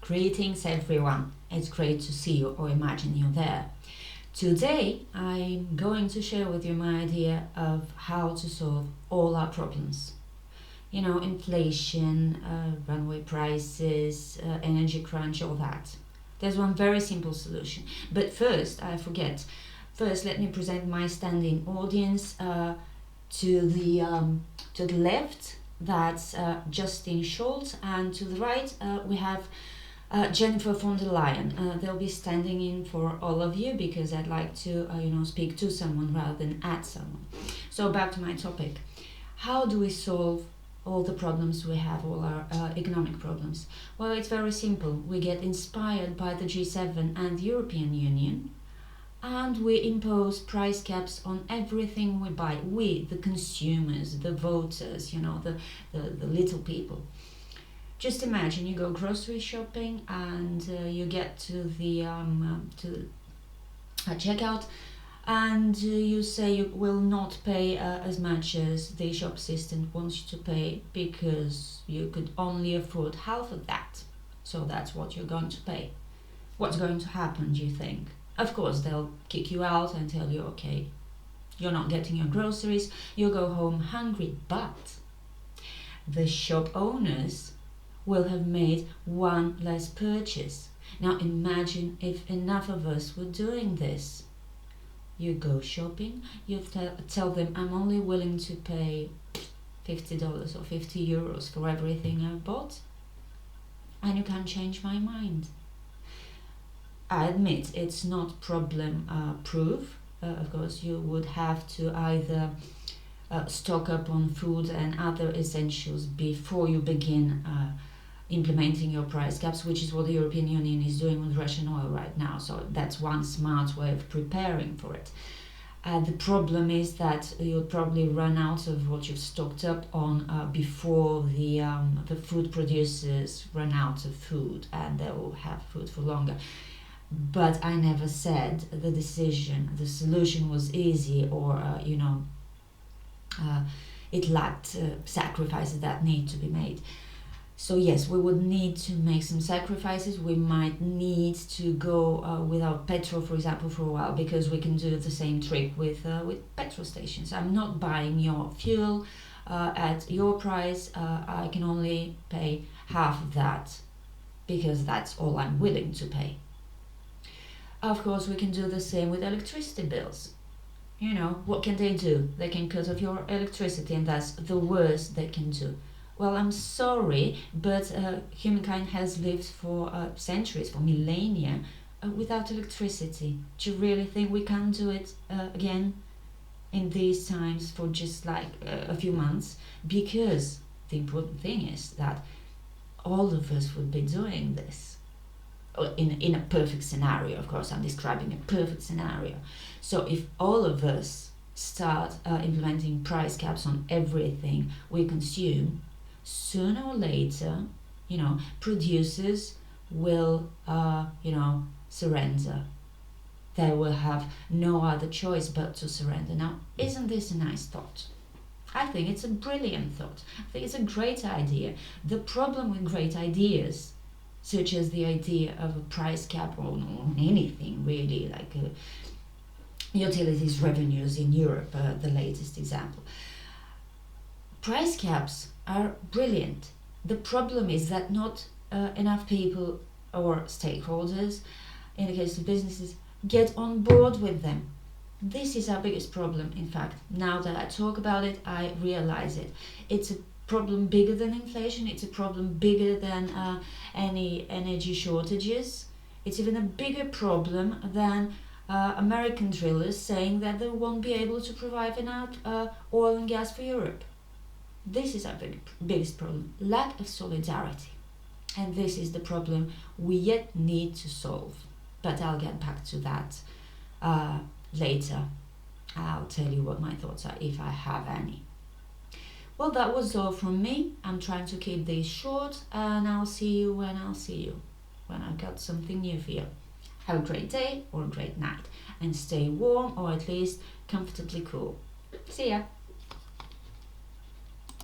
Greetings everyone, it's great to see you or imagine you there. Today I'm going to share with you my idea of how to solve all our problems. Inflation, runaway prices, energy crunch, all that. There's one very simple solution. But first, I forget. First, let me present my standing audience. To the left, that's Justin Schultz, and to the right, we have Jennifer von der Leyen. They'll be standing in for all of you because I'd like to, speak to someone rather than at someone. So back to my topic. How do we solve all the problems we have, all our economic problems? Well, it's very simple. We get inspired by the G7 and the European Union, and we impose price caps on everything we buy. We, the consumers, the voters, the little people. Just imagine you go grocery shopping and you get to the checkout, and you say you will not pay as much as the shop assistant wants you to pay because you could only afford half of that. So that's what you're going to pay. What's going to happen, do you think? Of course, they'll kick you out and tell you, okay, you're not getting your groceries, you'll go home hungry. But the shop owners will have made one less purchase. Now imagine if enough of us were doing this. You go shopping, you tell them, I'm only willing to pay $50 or €50 for everything I've bought, and you can change my mind. I admit it's not problem proof. Of course, you would have to either stock up on food and other essentials before you begin implementing your price caps, which is what the European Union is doing with Russian oil right now. So that's one smart way of preparing for it. The problem is that you'll probably run out of what you've stocked up on before the food producers run out of food, and they will have food for longer. But I never said the solution was easy, or it lacked sacrifices that need to be made. So yes, we would need to make some sacrifices. We might need to go without petrol, for example, for a while, because we can do the same trick with petrol stations. I'm not buying your fuel at your price. I can only pay half of that because that's all I'm willing to pay. Of course, we can do the same with electricity bills. What can they do? They can cut off your electricity, and that's the worst they can do. Well, I'm sorry, but humankind has lived for centuries, for millennia, without electricity. Do you really think we can do it again in these times for just like a few months? Because the important thing is that all of us would be doing this. In a perfect scenario, of course, I'm describing a perfect scenario. So if all of us start implementing price caps on everything we consume, sooner or later, producers will, surrender. They will have no other choice but to surrender. Now, isn't this a nice thought? I think it's a brilliant thought. I think it's a great idea. The problem with great ideas, such as the idea of a price cap on anything really, like utilities revenues in Europe, the latest example. Price caps are brilliant. The problem is that not enough people or stakeholders, in the case of businesses, get on board with them. This is our biggest problem, in fact. Now that I talk about it, I realize it. It's a problem bigger than inflation. It's a problem bigger than any energy shortages. It's even a bigger problem than American drillers saying that they won't be able to provide enough oil and gas for Europe. This is our biggest problem, lack of solidarity. And this is the problem we yet need to solve. But I'll get back to that later. I'll tell you what my thoughts are, if I have any. Well, that was all from me. I'm trying to keep these short, and I'll see you when I've got something new for you. Have a great day or a great night, and stay warm, or at least comfortably cool. See ya!